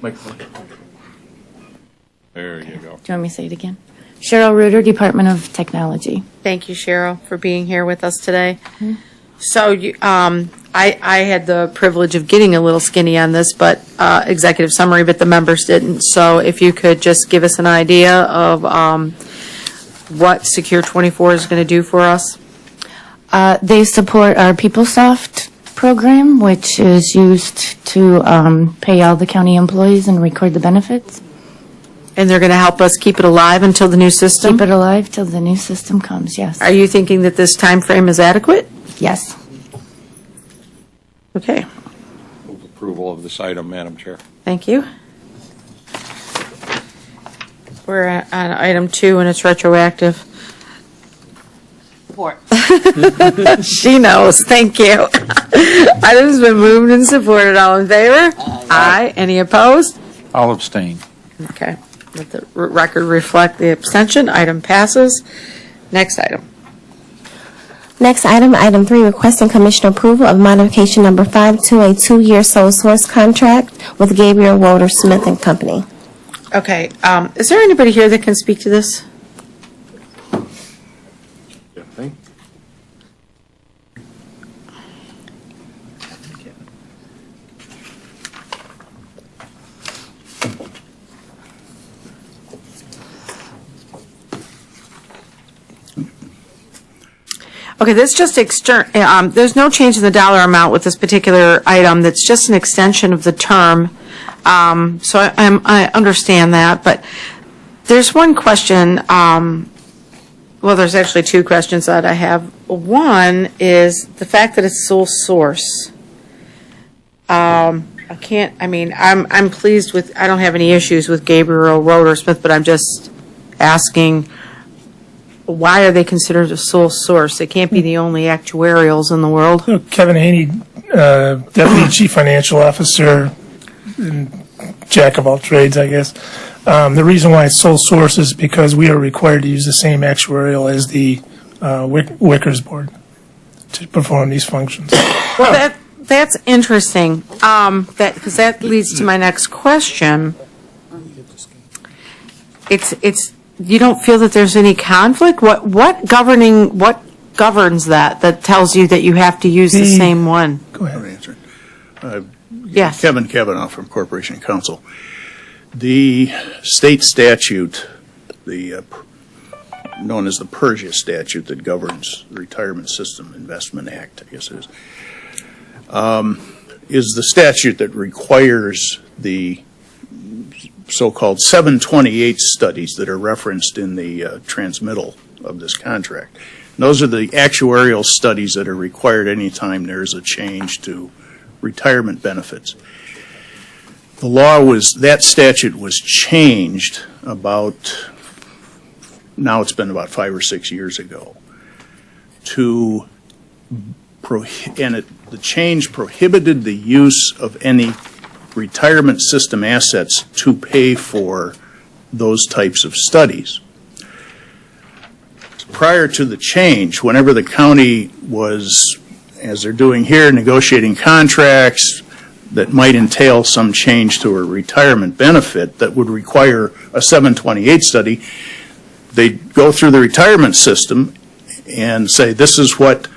Microphone. There you go. Do you want me to say it again? Cheryl Reuter, Department of Technology. Thank you, Cheryl, for being here with us today. So I had the privilege of getting a little skinny on this, but executive summary, but the members didn't. So if you could just give us an idea of what Secure 24 is going to do for us. They support our PeopleSoft program, which is used to pay all the county employees and record the benefits. And they're going to help us keep it alive until the new system? Keep it alive till the new system comes, yes. Are you thinking that this time frame is adequate? Yes. Okay, Move approval of this item, Madam Chair. thank you. We're on item 2, and it's retroactive. Support. She knows, thank you. Item's been moved and supported. All in favor? Aye. Any opposed? I'll abstain. Okay. Let the record reflect the abstention. Item passes. Next item. Next item, item 3, requesting commission approval of modification number 5 to a 2-year sole source contract with Gabriel Woder Smith and Company. Okay, is there anybody here that can speak to this? Okay, this just there's no change in the dollar amount with this particular item. That's just an extension of the term. So I understand that, but there's one question. Well, there's actually 2 questions that I have. One is the fact that it's sole source. I'm pleased with, I don't have any issues with Gabriel Woder Smith, but I'm just asking, why are they considered a sole source? They can't be the only actuarials in the world. Kevin Haney, Deputy Chief Financial Officer, and jack of all trades, I guess. The reason why it's sole source is because we are required to use the same actuarial as the Wickers Board to perform these functions. Well, that's interesting, because that leads to my next question. You don't feel that there's any conflict? What governs that tells you that you have to use the same one? Go ahead. I'll answer. Yes. Kevin Kavanaugh from Corporation Counsel. The state statute, known as the Persia statute that governs the Retirement System Investment Act, I guess it is the statute that requires the so-called 728 studies that are referenced in the transmittal of this contract. And those are the actuarial studies that are required anytime there's a change to retirement benefits. That statute was changed now it's been about 5 or 6 years ago, the change prohibited the use of any retirement system assets to pay for those types of studies. Prior to the change, whenever the county was, as they're doing here, negotiating contracts that might entail some change to a retirement benefit that would require a 728 study, they'd go through the retirement system and say, this is what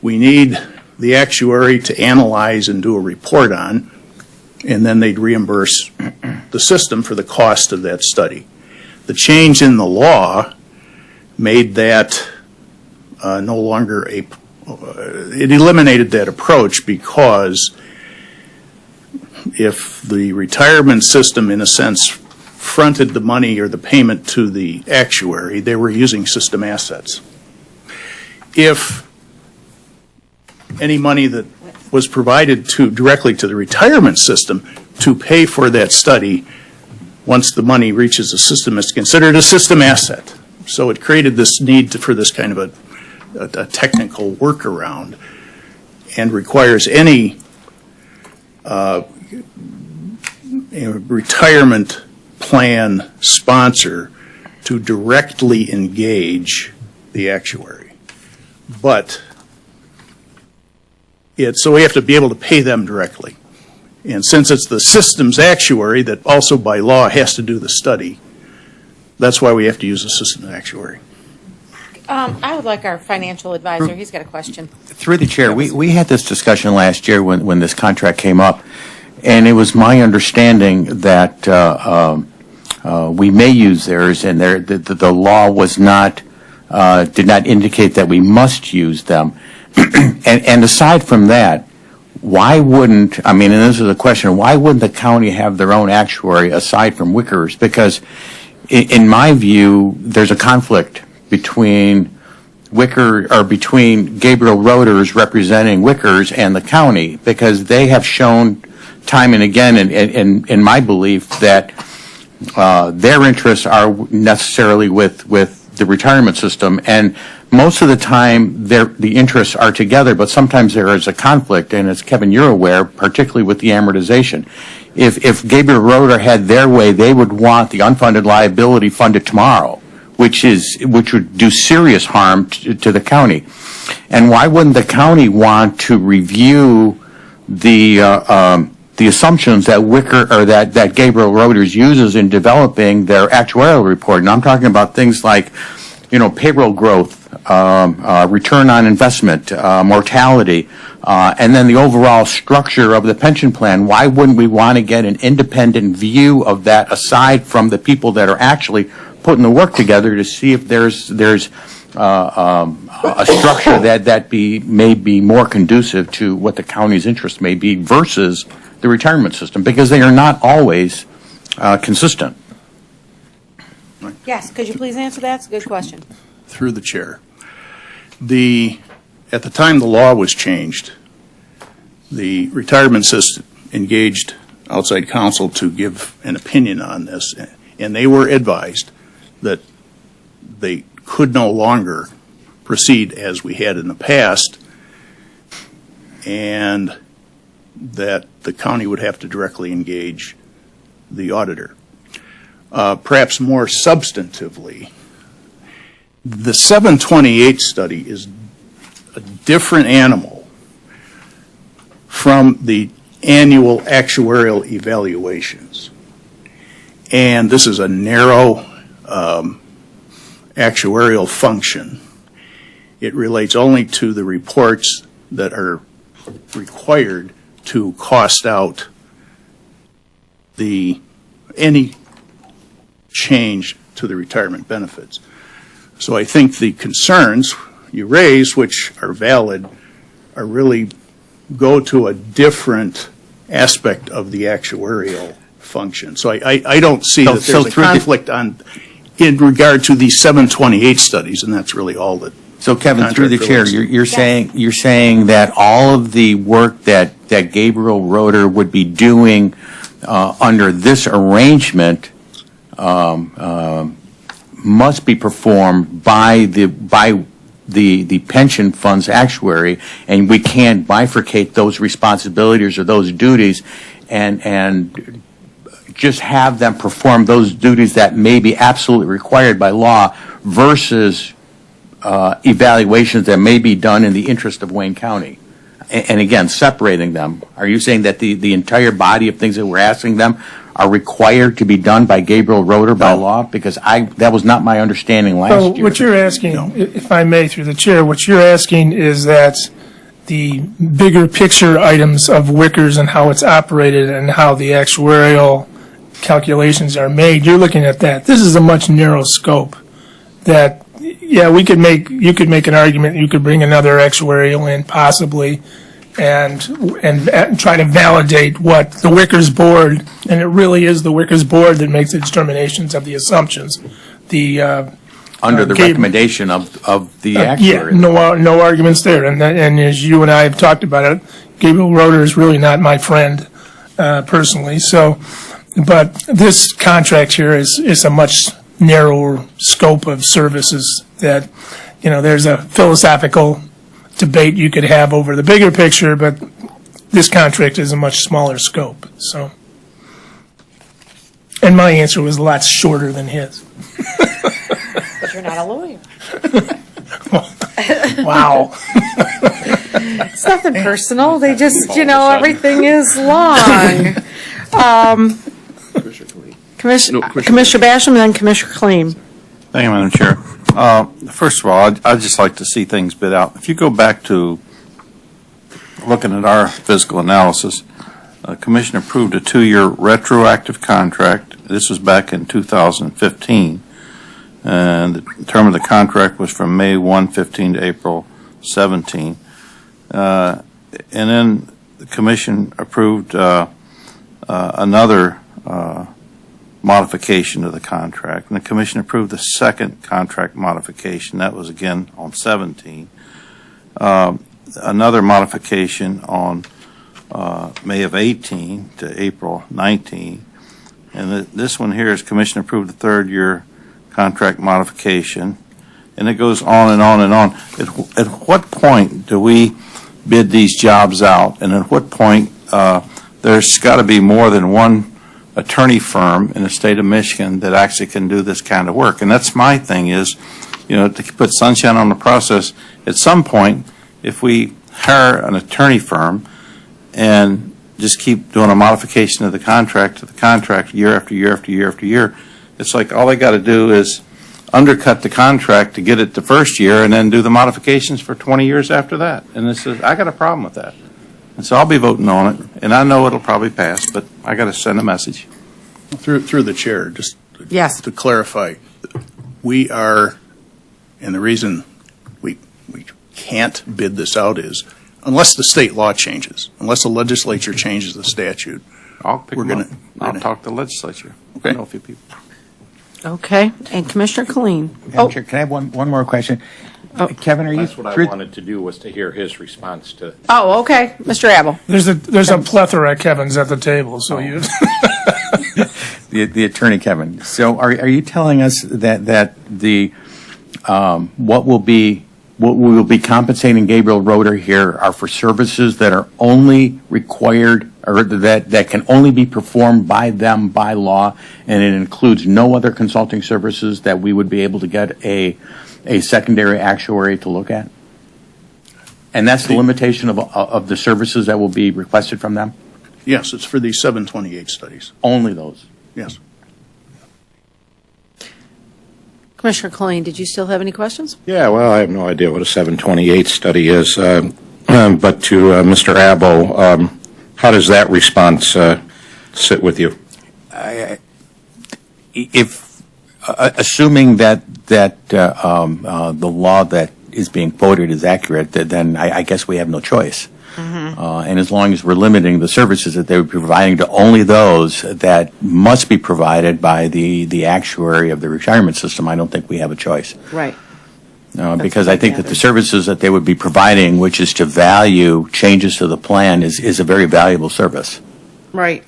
we need the actuary to analyze and do a report on, and then they'd reimburse the system for the cost of that study. The change in the law made that no longer it eliminated that approach, because if the retirement system, in a sense, fronted the money or the payment to the actuary, they were using system assets. If any money that was provided directly to the retirement system to pay for that study, once the money reaches the system, it's considered a system asset. So it created this need for this kind of a technical workaround, and requires any retirement plan sponsor to directly engage the actuary. But so we have to be able to pay them directly. And since it's the systems actuary that also by law has to do the study, that's why we have to use a systems actuary. I would like our financial advisor, he's got a question. Through the chair, we had this discussion last year when this contract came up, and it was my understanding that we may use theirs, and the law was not, did not indicate that we must use them. And aside from that, why wouldn't, I mean, and this is a question, why wouldn't the county have their own actuary aside from Wickers? Because in my view, there's a conflict between between Gabriel Roters representing Wickers and the county, because they have shown time and again, in my belief, that their interests are necessarily with the retirement system, and most of the time the interests are together, but sometimes there is a conflict, and as Kevin, you're aware, particularly with the amortization. If Gabriel Roter had their way, they would want the unfunded liability funded tomorrow, which would do serious harm to the county. And why wouldn't the county want to review the assumptions that that Gabriel Roters uses in developing their actuarial report? And I'm talking about things like, payroll growth, return on investment, mortality, and then the overall structure of the pension plan. Why wouldn't we want to get an independent view of that aside from the people that are actually putting the work together to see if there's a structure that may be more conducive to what the county's interest may be versus the retirement system, because they are not always consistent. Yes, could you please answer that? It's a good question. Through the chair. At the time the law was changed, the retirement system engaged outside counsel to give an opinion on this, and they were advised that they could no longer proceed as we had in the past, and that the county would have to directly engage the auditor. Perhaps more substantively, the 728 study is a different animal from the annual actuarial evaluations. And this is a narrow actuarial function. It relates only to the reports that are required to cost out any change to the retirement benefits. So I think the concerns you raise, which are valid, are really go to a different aspect of the actuarial function. So I don't see that there's a conflict in regard to the 728 studies, and that's really all that. So Kevin, through the chair, you're saying that all of the work that Gabriel Roter would be doing under this arrangement must be performed by the pension fund's actuary, and we can't bifurcate those responsibilities or those duties and just have them perform those duties that may be absolutely required by law versus evaluations that may be done in the interest of Wayne County. And again, separating them. Are you saying that the entire body of things that we're asking them are required to be done by Gabriel Roter by law? Because that was not my understanding last year. What you're asking, if I may, through the chair, what you're asking is that the bigger picture items of Wickers and how it's operated and how the actuarial calculations are made, you're looking at that. This is a much narrow scope that, yeah, you could make an argument, you could bring another actuarial in possibly and try to validate what the Wickers board, and it really is the Wickers board that makes the determinations of the assumptions. Under the recommendation of the actuary. Yeah, no arguments there. And as you and I have talked about it, Gabriel Roter is really not my friend personally. So, but this contract here is a much narrower scope of services that, there's a philosophical debate you could have over the bigger picture, but this contract is a much smaller scope. So, and my answer was a lot shorter than his. But you're not a lawyer. Wow. It's nothing personal. They just, everything is long. Commissioner Basham and then Commissioner Kleen. Thank you, Madam Chair. First of all, I'd just like to see things bid out. If you go back to looking at our physical analysis, the Commission approved a 2-year retroactive contract. This was back in 2015. And the term of the contract was from May 1/15 to April 17. And then the Commission approved another modification of the contract. And the Commission approved the second contract modification. That was again on 17. Another modification on May of 18 to April 19. And this one here is Commission approved the 3rd year contract modification. And it goes on and on and on. At what point do we bid these jobs out? And at what point there's got to be more than one attorney firm in the state of Michigan that actually can do this kind of work? And that's my thing is, to put sunshine on the process, at some point, if we hire an attorney firm and just keep doing a modification of the contract year after year after year after year, it's like all they got to do is undercut the contract to get it the first year and then do the modifications for 20 years after that. And I got a problem with that. And so I'll be voting on it, and I know it'll probably pass, but I got to send a message. Through the chair, just Yes. to clarify, we are, and the reason we can't bid this out is unless the state law changes, unless the legislature changes the statute. I'll pick We're them gonna- up. I'll talk to the legislature. Okay. I know a few people. Okay, and Commissioner Kleen. Madam Chair, can I have one more question? Kevin, are you? That's what I wanted to do, was to hear his response to. Oh, okay, Mr. Abel. There's a plethora of Kevins at the table, so you. The attorney, Kevin. So are you telling us that the what we will be compensating Gabriel Roeder here are for services that are only required or that can only be performed by them by law, and it includes no other consulting services that we would be able to get a secondary actuary to look at? And that's the limitation of the services that will be requested from them? Yes, it's for these 728 studies. Only those? Yes. Commissioner Kleen, did you still have any questions? Yeah, well, I have no idea what a 728 study is, but to Mr. Abel, how does that response sit with you? If assuming that the law that is being quoted is accurate, then I guess we have no choice. And as long as we're limiting the services that they would be providing to only those that must be provided by the actuary of the retirement system, I don't think we have a choice. Right. Because I think that the services that they would be providing, which is to value changes to the plan, is a very valuable service. Right.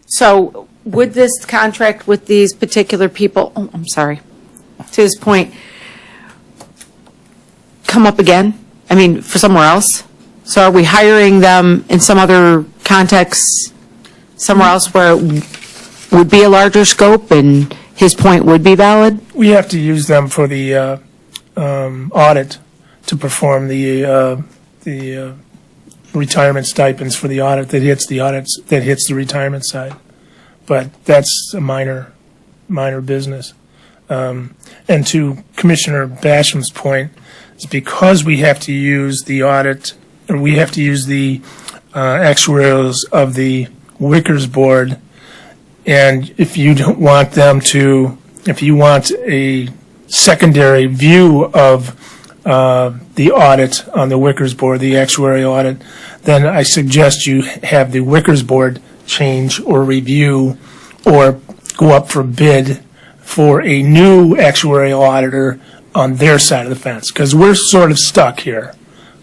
So would this contract with these particular people, I'm sorry, to this point, come up again? I mean, for somewhere else? So are we hiring them in some other context, somewhere else where it would be a larger scope and his point would be valid? We have to use them for the audit to perform the retirement stipends for the audit that hits the retirement side. But that's a minor business. And to Commissioner Basham's point, it's because we have to use the audit, or we have to use the actuarials of the Wickers Board, and if you don't want them to, if you want a secondary view of the audit on the Wickers Board, the actuarial audit, then I suggest you have the Wickers Board change or review or go up for bid for a new actuarial auditor on their side of the fence, because we're sort of stuck here.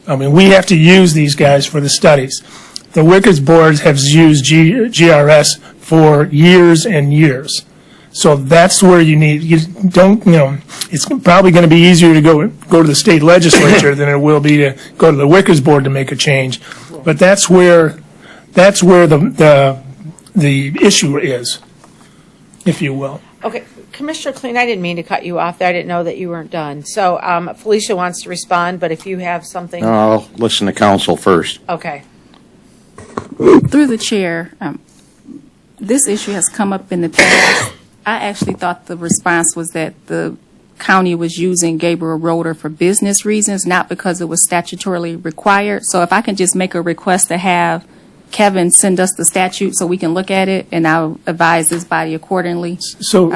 I mean, we have to use these guys for the studies. The Wickers Board has used GRS for years and years. So that's where it's probably going to be easier to go to the state legislature than it will be to go to the Wickers Board to make a change. But that's where the issue is. if you will. Okay, Commissioner Kleen, I didn't mean to cut you off there. I didn't know that you weren't done. So Felicia wants to respond, but if you have something, I'll listen to council first. okay. Through the chair, this issue has come up in the past. I actually thought the response was that the county was using Gabriel Roeder for business reasons, not because it was statutorily required. So if I can just make a request to have Kevin send us the statute so we can look at it, and I'll advise this body accordingly. So,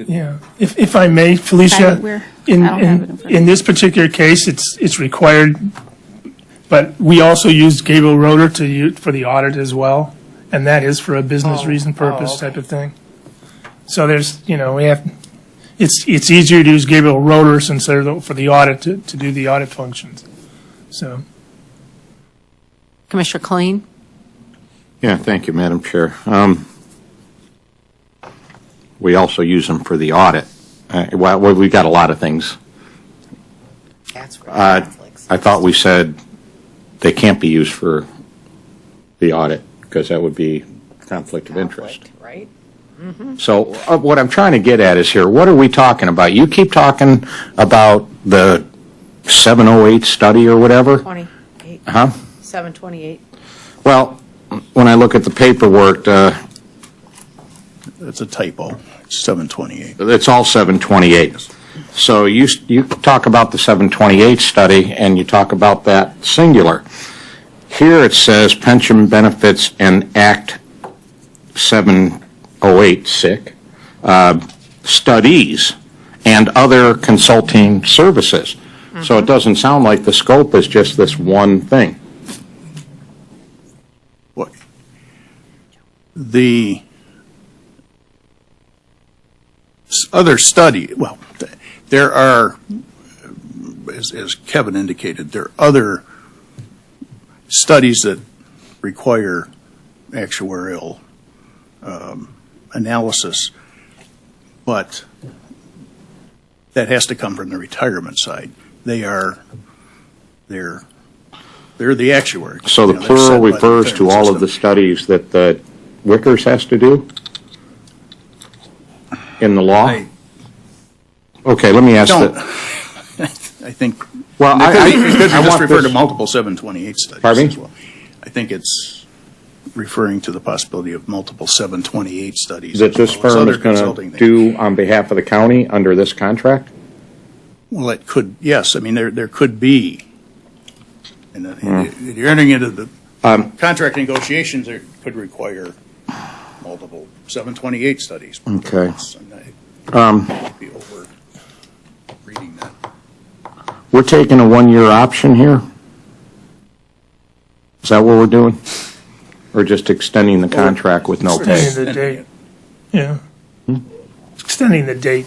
yeah, if I may, Felicia, Cited where? I don't have it in front of in this particular case, it's required, but we also used Gabriel Roeder for the audit as well, and that is for a business reason purpose type of thing. So there's, it's easier to use Gabriel Roeder since they're for the audit to do the audit functions. So, Commissioner Kleen? Yeah, thank you, Madam Chair. We also use them for the audit. Well, we've got a lot of things. I thought we said they can't be used for the audit because that would be conflict of interest. Right? So what I'm trying to get at is here, what are we talking about? You keep talking about the 708 study or whatever? 28. Huh? 728. Well, when I look at the paperwork, That's a typo. It's 728. it's all 728. So you talk about the 728 study, and you talk about that singular. Here it says pension benefits and Act 708, SIC, studies and other consulting services. So it doesn't sound like the scope is just this one thing. What? The other study, well, there are, as Kevin indicated, there are other studies that require actuarial analysis, but that has to come from the retirement side. They're the actuaries. So the You know, they're plural set by the refers to retirement all of the system. studies that the Wickers has to do in the law? Okay, let me ask Don't. that. I think, Well, it could I just want refer to this- multiple 728 studies Pardon me? as well. I think it's referring to the possibility of multiple 728 studies. that as this well as firm other is going consulting to things. do on behalf of the county under this contract? Well, it could, yes, I mean, there could be. And if you're entering into the contract negotiations, it could require multiple 728 studies. Okay. I might be over reading that. We're taking a one-year option here? Is that what we're doing? Or just extending the contract with no pay? extending the date. Yeah. Extending the date.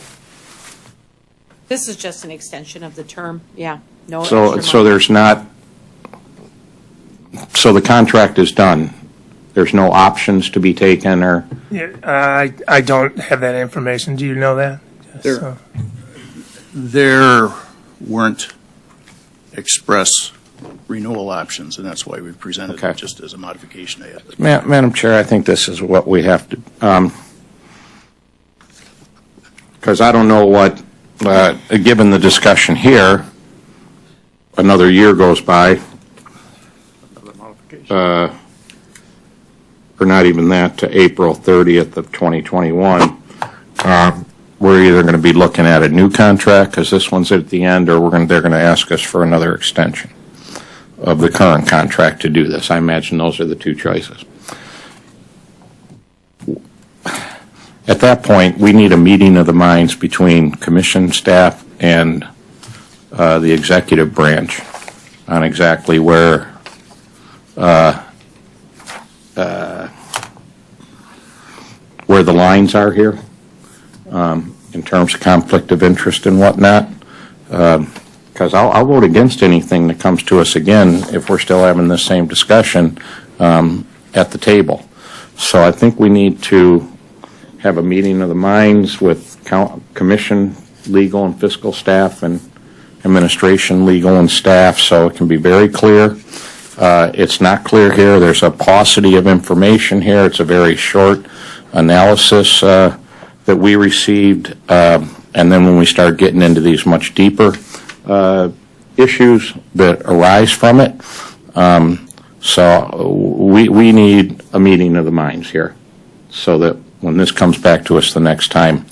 This is just an extension of the term, yeah. No So extra money. there's not, so the contract is done? There's no options to be taken or? Yeah, I don't have that information. Do you know that? There- So- There weren't express renewal options, and that's why we presented Okay. it just as a modification. Madam Chair, I think this is what we have to, because I don't know what, given the discussion here, another year goes by, or not even that, to April 30th of 2021. We're either going to be looking at a new contract, because this one's at the end, or they're going to ask us for another extension of the current contract to do this. I imagine those are the two choices. At that point, we need a meeting of the minds between commission staff and the executive branch on exactly where the lines are here in terms of conflict of interest and whatnot. Because I'll vote against anything that comes to us again if we're still having this same discussion at the table. So I think we need to have a meeting of the minds with commission, legal and fiscal staff, and administration, legal and staff, so it can be very clear. It's not clear here. There's a paucity of information here. It's a very short analysis that we received, and then when we start getting into these much deeper issues that arise from it. So we need a meeting of the minds here, so that when this comes back to us the next time,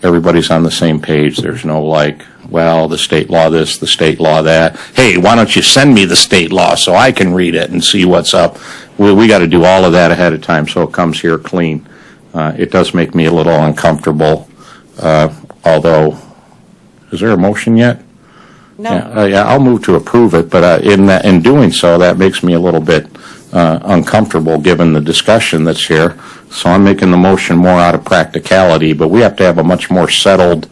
everybody's on the same page. There's no like, well, the state law this, the state law that. Hey, why don't you send me the state law so I can read it and see what's up? We got to do all of that ahead of time so it comes here clean. It does make me a little uncomfortable, although, is there a motion yet? No. Yeah, I'll move to approve it, but in doing so, that makes me a little bit uncomfortable given the discussion that's here. So I'm making the motion more out of practicality, but we have to have a much more settled,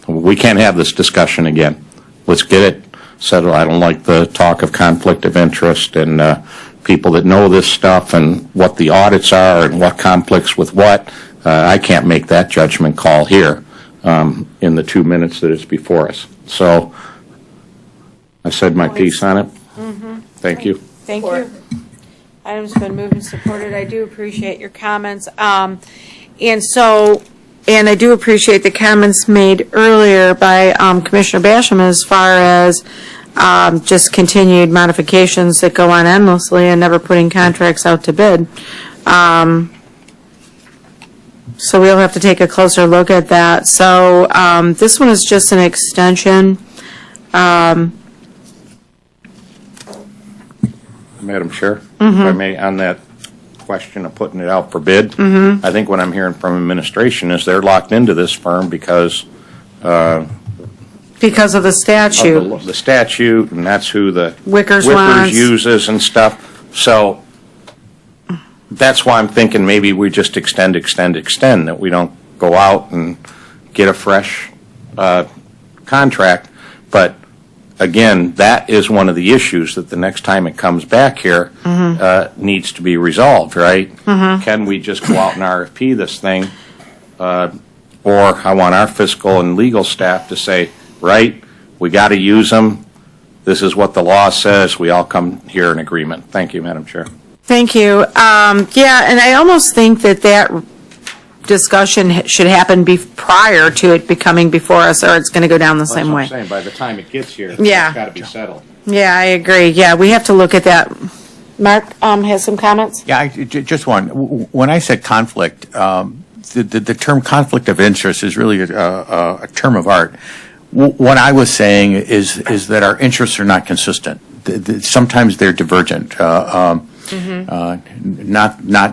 we can't have this discussion again. Let's get it settled. I don't like the talk of conflict of interest and people that know this stuff and what the audits are and what conflicts with what. I can't make that judgment call here in the 2 minutes that is before us. So I said my piece on it. Thank you. Thank you. Item's been moved and supported. I do appreciate your comments. And I do appreciate the comments made earlier by Commissioner Basham as far as just continued modifications that go on endlessly and never putting contracts out to bid. So we'll have to take a closer look at that. So this one is just an extension. Madam Chair, if I may, on that question of putting it out for bid, I think what I'm hearing from administration is they're locked into this firm because Because of the statute. of the statute, and that's who the Wickers wants. uses and stuff. So that's why I'm thinking maybe we just extend, that we don't go out and get a fresh contract. But again, that is one of the issues that the next time it comes back here needs to be resolved, right? Can we just go out and RFP this thing? Or I want our fiscal and legal staff to say, right, we got to use them. This is what the law says. We all come here in agreement. Thank you, Madam Chair. Thank you. Yeah, and I almost think that discussion should happen prior to it becoming before us, or it's going to go down the same way. That's what I'm saying. By the time it gets here, Yeah. it's got to be settled. Yeah, I agree. Yeah, we have to look at that. Mark has some comments? Yeah, just one. When I said conflict, the term conflict of interest is really a term of art. What I was saying is that our interests are not consistent. Sometimes they're divergent. Not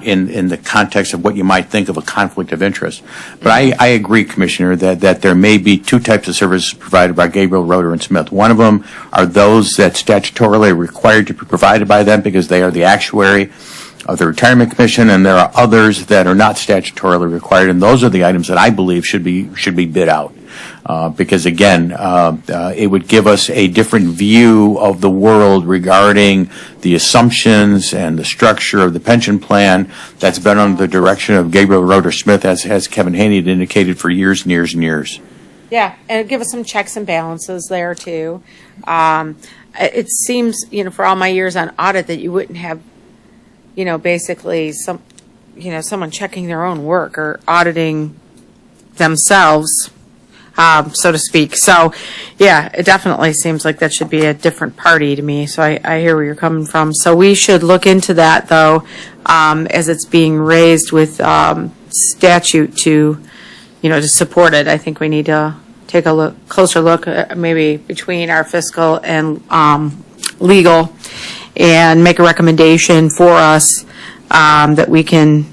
in the context of what you might think of a conflict of interest. But I agree, Commissioner, that there may be two types of services provided by Gabriel, Roeder, and Smith. One of them are those that statutorily are required to be provided by them because they are the actuary of the Retirement Commission, and there are others that are not statutorily required, and those are the items that I believe should be bid out. Because again, it would give us a different view of the world regarding the assumptions and the structure of the pension plan that's been under the direction of Gabriel Roeder Smith, as Kevin Haney had indicated, for years and years and years. Yeah, and it'll give us some checks and balances there, too. It seems, for all my years on audit, that you wouldn't have, basically someone checking their own work or auditing themselves, so to speak. So, yeah, it definitely seems like that should be a different party to me. So I hear where you're coming from. So we should look into that, though, as it's being raised with statute to support it. I think we need to take a closer look, maybe between our fiscal and legal, and make a recommendation for us that we can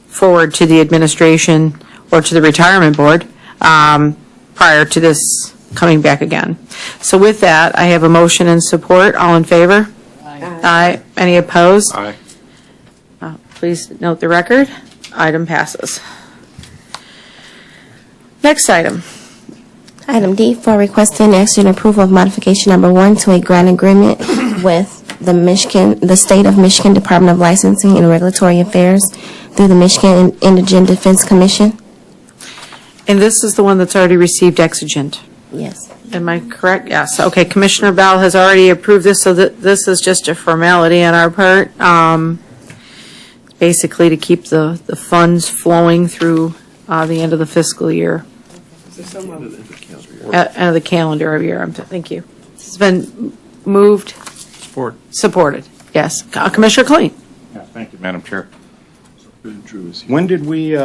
forward to the administration or to the retirement board prior to this coming back again. So with that, I have a motion and support. All in favor? Aye. Any opposed? Aye. Please note the record. Item passes. Next item. Item D, for requesting action approval of modification number 1 to a grant agreement with the State of Michigan Department of Licensing and Regulatory Affairs through the Michigan Indigent Defense Commission. And this is the one that's already received exigent. Yes. Am I correct? Yes. Okay, Commissioner Bell has already approved this, so that this is just a formality on our part. Basically to keep the funds flowing through the end of the fiscal year. End of the calendar year, thank you. It's been moved. Supported, yes. Commissioner Clean. Yeah, thank you, Madam Chair. When did we,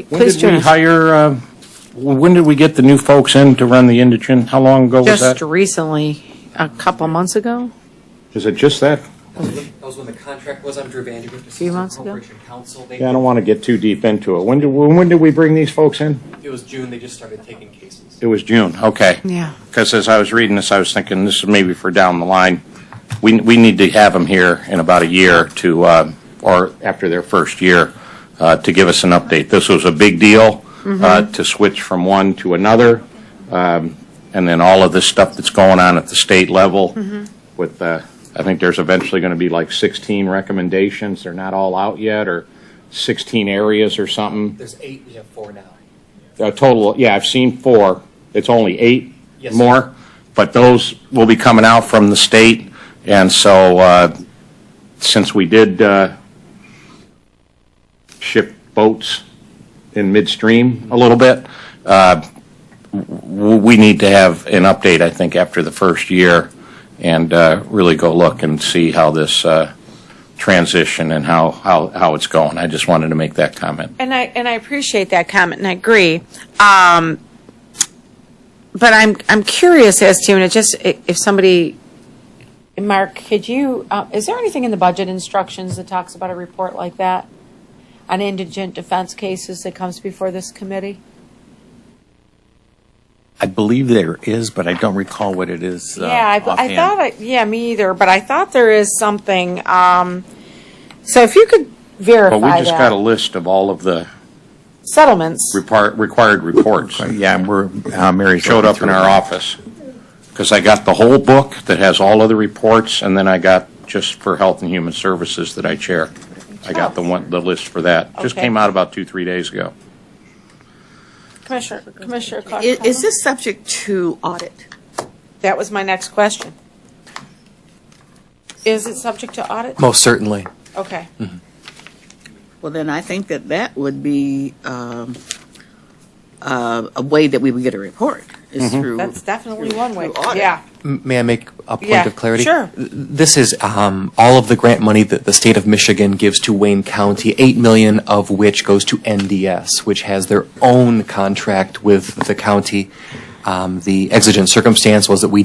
Please join us. hire, when did we get the new folks in to run the indigent? How long ago was Just that? recently, a couple months ago. Is it just that? That was when the contract was. I'm Drew Vandergrift, Few months ago? Corporation Counsel. Yeah, I don't want to get too deep into it. When did we bring these folks in? It was June. They just started taking cases. It was June, okay. Yeah. Because as I was reading this, I was thinking this is maybe for down the line. We need to have them here in about a year to, or after their first year, to give us an update. This was a big deal to switch from one to another, and then all of this stuff that's going on at the state level with, I think there's eventually going to be like 16 recommendations. They're not all out yet, or 16 areas or something. There's 8. We have 4 now. Total, yeah, I've seen 4. It's only 8 Yes, sir. more, but those will be coming out from the state. And so, since we did ship boats in midstream a little bit, we need to have an update, I think, after the first year, and really go look and see how this transition and how it's going. I just wanted to make that comment. And I appreciate that comment, and I agree. But I'm curious as to, and it just, if somebody, Mark, could you, is there anything in the budget instructions that talks about a report like that on indigent defense cases that comes before this committee? I believe there is, but I don't recall what it is. Yeah, I thought, me either, but I thought there is something, so if you could verify But we just got a that. list of all of the Settlements. required reports. Yeah, and we're, Mary Showed up in our office. Because I got the whole book that has all of the reports, and then I got, just for Health and Human Services that I chair, I got the list for that. Just Okay. came out about 2-3 days ago. Commissioner Clark. Is this subject to audit? That was my next question. Is it subject to audit? Most certainly. Okay. Well, then I think that would be a way that we would get a report, is through. That's definitely one way. Through audit. Yeah. May I make a point Yeah, of clarity? sure. This is all of the grant money that the state of Michigan gives to Wayne County, $8 million of which goes to NDS, which has their own contract with the county. The exigent circumstance was that we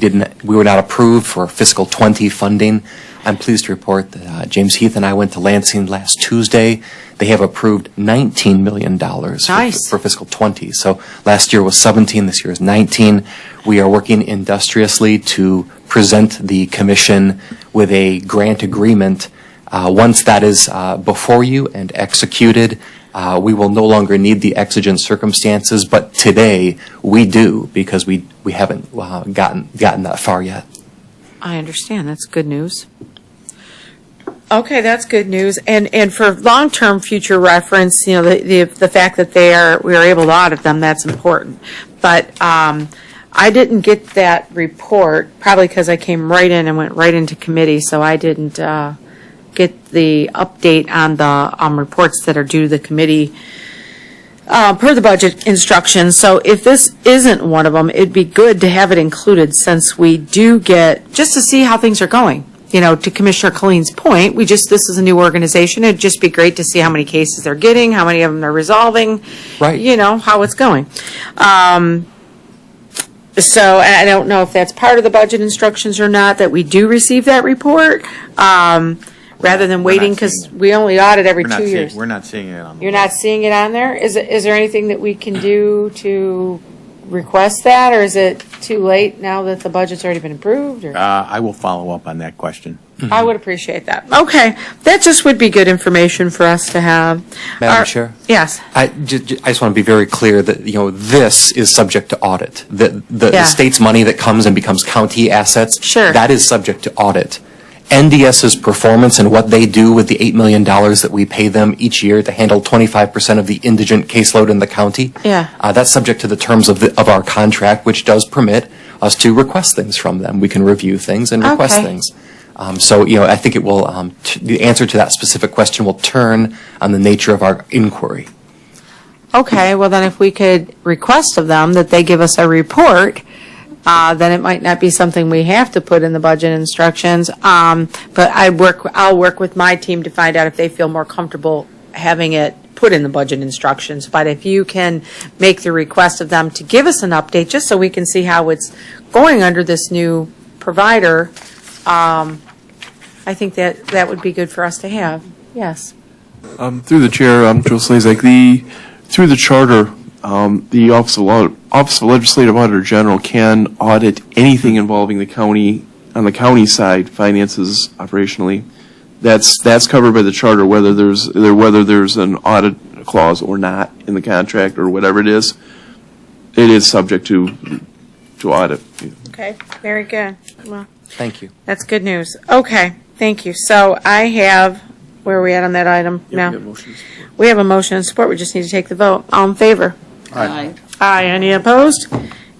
were not approved for fiscal 20 funding. I'm pleased to report that James Heath and I went to Lansing last Tuesday. They have approved $19 million Nice. for fiscal 20. So last year was 17, this year is 19. We are working industriously to present the commission with a grant agreement. Once that is before you and executed, we will no longer need the exigent circumstances, but today we do, because we haven't gotten that far yet. I understand. That's good news. Okay, that's good news. And for long-term future reference, you know, the fact that we are able to audit them, that's important. But I didn't get that report, probably because I came right in and went right into committee, so I didn't get the update on the reports that are due to the committee per the budget instructions. So if this isn't one of them, it'd be good to have it included, since we do get, just to see how things are going. You know, to Commissioner Colleen's point, this is a new organization. It'd just be great to see how many cases they're getting, how many of them they're resolving. Right. You know, how it's going. So I don't know if that's part of the budget instructions or not, that we do receive that report, rather than waiting, because we only audit every 2 years. We're not seeing it on the. You're not seeing it on there? Is there anything that we can do to request that, or is it too late now that the budget's already been approved? Or? I will follow up on that question. I would appreciate that. Okay, that just would be good information for us to have. Madam Chair? Yes. I just want to be very clear that, you know, this is subject to audit. The Yeah. state's money that comes and becomes county assets, Sure. that is subject to audit. NDS's performance and what they do with the $8 million that we pay them each year to handle 25% of the indigent caseload in the county, Yeah. that's subject to the terms of our contract, which does permit us to request things from them. We can review things and request Okay. things. So, I think it will, the answer to that specific question will turn on the nature of our inquiry. Okay, well then if we could request of them that they give us a report, then it might not be something we have to put in the budget instructions. But I'll work with my team to find out if they feel more comfortable having it put in the budget instructions. But if you can make the request of them to give us an update, just so we can see how it's going under this new provider, I think that would be good for us to have. Yes. Through the chair, Joe Slazak, through the charter, the Office of Legislative Auditor General can audit anything involving the county, on the county side, finances operationally. That's covered by the charter, whether there's an audit clause or not in the contract or whatever it is subject to audit. Okay, very good. Well, Thank you. that's good news. Okay, thank you. So I have, where are we at on that item now? We have a motion and support. We just need to take the vote. All in favor? Aye. Aye. Any opposed?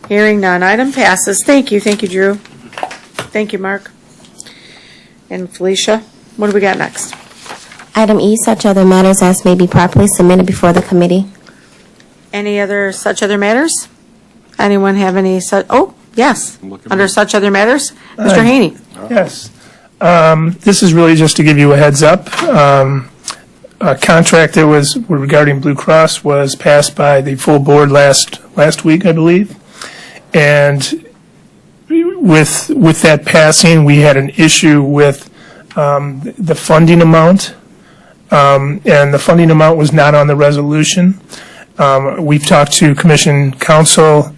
Hearing none. Item passes. Thank you. Thank you, Drew. Thank you, Mark. And Felicia, what do we got next? Item E, such other matters as may be properly submitted before the committee. Any other such other matters? Anyone have any such, oh, yes. Under such other matters? Mr. Haney. Yes. This is really just to give you a heads up. A contract that was regarding Blue Cross was passed by the full board last week, I believe. And with that passing, we had an issue with the funding amount. And the funding amount was not on the resolution. We've talked to Commission Counsel,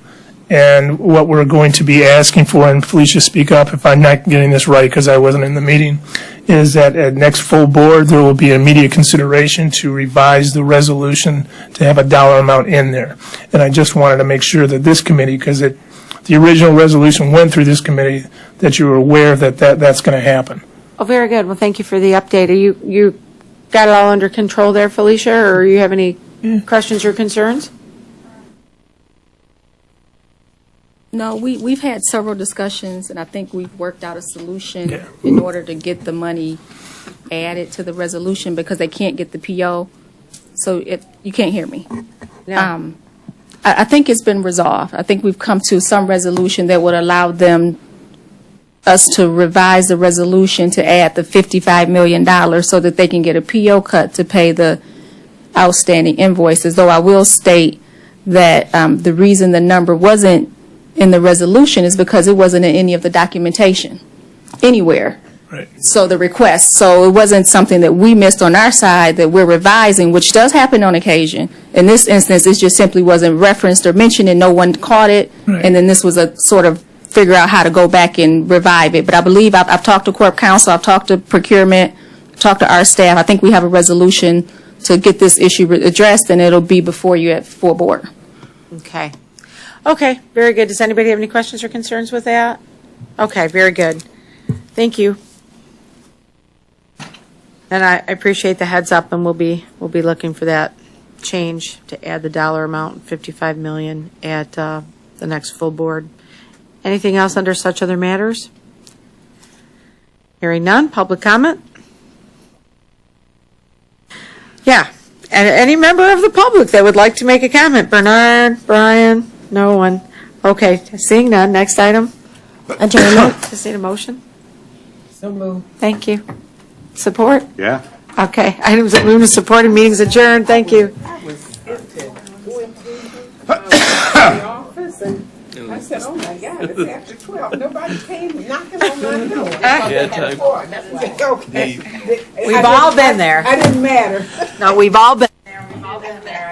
and what we're going to be asking for, and Felicia, speak up if I'm not getting this right because I wasn't in the meeting, is that at next full board, there will be immediate consideration to revise the resolution to have a dollar amount in there. And I just wanted to make sure that this committee, because the original resolution went through this committee, that you were aware that that's going to happen. Oh, very good. Well, thank you for the update. Are you got it all under control there, Felicia, or you have any questions or concerns? No, we've had several discussions, and I think we've worked out a solution in order to get the money added to the resolution because they can't get the PO. So you can't hear me. No. I think it's been resolved. I think we've come to some resolution that would allow us to revise the resolution to add the $55 million so that they can get a PO cut to pay the outstanding invoices, though I will state that the reason the number wasn't in the resolution is because it wasn't in any of the documentation anywhere. Right. So the request, so it wasn't something that we missed on our side that we're revising, which does happen on occasion. In this instance, it just simply wasn't referenced or mentioned and no one caught it. Right. And then this was a sort of figure out how to go back and revive it. But I believe I've talked to Corp Counsel, I've talked to procurement, talked to our staff. I think we have a resolution to get this issue addressed, and it'll be before you at full board. Okay. Okay, very good. Does anybody have any questions or concerns with that? Okay, very good. Thank you. And I appreciate the heads up, and we'll be looking for that change to add the dollar amount, $55 million, at the next full board. Anything else under such other matters? Hearing none. Public comment? Yeah. And any member of the public that would like to make a comment? Bernard, Brian, no one. Okay, seeing none. Next item. Adjournment. Just need a motion? So moved. Thank you. Support? Yeah. Okay. Items that move to support and meetings adjourned. Thank you. I said, oh my God, it's after 12. Nobody came knocking on my door. Okay. We've all been there. I didn't matter. No, we've all been